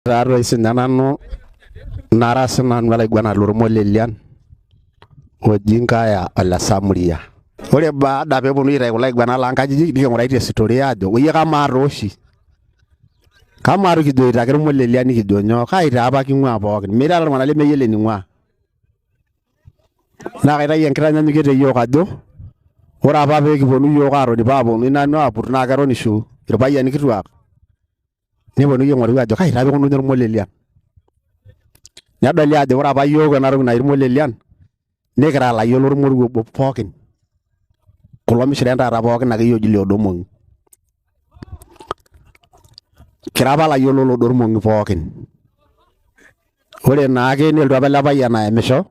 Raro isinanano narasana nwala igwana lormolelian ojinga ya ala samuria. Ore baada peponu ira kula igwana lankajiji niking'uratie historia ajo oye kamaaro oshi. Kamaaro kijo itakira molelian kijo nyoo kaita apa king'ua pookin. Meeta iltung'anak lemeyiolo ening'ua. Naa kaitayu enkitanyanyukie te yiok ajo ore apa peekiponu yiok aatoni paaponu nanu aapur naa keronisho irpayiani kituak. Neponu aing'oru ajo kaita apa ikununye irmolelian. Nedoli ajo ore apa yiok ena toki naji irmolelian nikira ilayiok lormoruo obo pookin. Kulo misiren taata pookin akeyie oji liodong'u. Kira apa ilayiok lolodormong'i pookin. Ore naake nelotu apa ele payian aemisho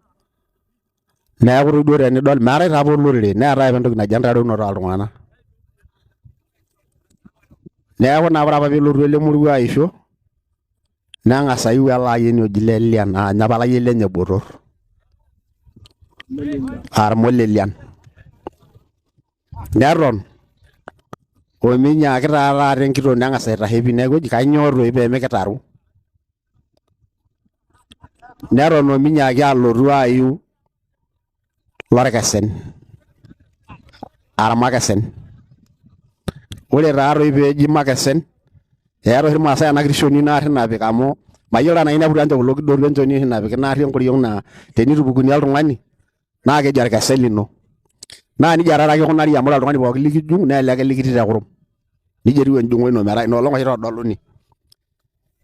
neeku duo tenidol meetai taa apa olorere neetai apa entoki naji entadoikinoto ooltung'anak. Neeku naa ore apa peelotu ele moruo aisho neng'as ayiu ele ayieni oji Lelian aa ninye apa olayieni lenye botorr. Aa irmolelian. Neton ominyaaki taa taata enkitok neng'as aitashe pii neeku eji kanyoo toi pee mekitaru. Neton ominyaaki alotu ayiu lorkesen aa irmakesen. Ore taatoi peeji makesen eeta oshi irmaasai ena kiti shoni naarri napik amu mayiolo tenaa ineputua ninche kulo kidorru enchoni oshi napik naarri enkoriong' naa tenitupukuni oltung'ani naa keji orkesen lino. Naa nijia taatoi ake ikunari amu ore oltung'ani pookin likijung' naa ele ake likitii tekurum. Nijia etiu enjung'o ino metaa ina olong' oshi itodoluni.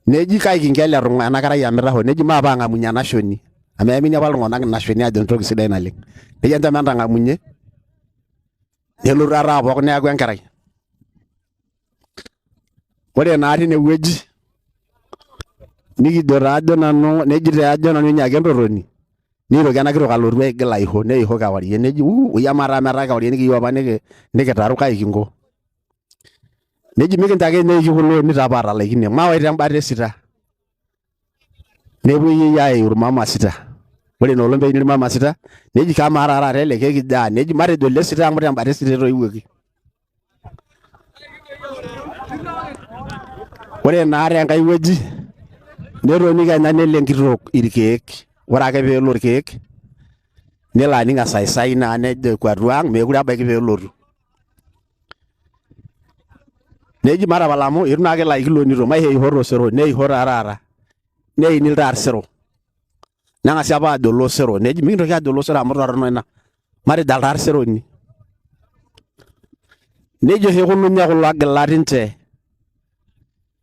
Neji kai kinko ele tung'ani ena kerai amu itaho neji maape aang'amunye ena shoni amu eamini apa iltung'anak ina shoni ajo entoki sidai naleng'. Neji enchom entang'amunye nelotu taata apok neeku enkerai. Ore naa tine wueji nikijo taajo nanu neji taajo nanu enyaaki entotoni nitoki ena kitok alotu aigil aisho neisho kewarie neji oyie amaa taa metaa kewarie nekiyieu apa nikitaru kai kinko. Neji mikincho ake neiki kulo onito apa aatalaikine mawaita embata esita. Nepuoi aiu irmama sita. Ore ina olong' peini irmama sita neji kamaa taata ele kekijaa neji matejo ile sita amu tembata esita etoiwuoki. Ore naa tenkae wueji netoni kenya nelo enkitok irkeek. Ore ake peelo irkeek nelo aning' esaisai naa nejo kwatu ang' meekure ebaiki peelotu. Neji matapala amu itu naake ilaiki ilonito maisho tosero neisho taa taata. Neini iltaa sero. Neng'asi apa aajo ilo sero neji mikintoki aajo ilo sero amu torrono ina. Matejo altaa seroni. Neji oshi ikununye kulo agilat ninche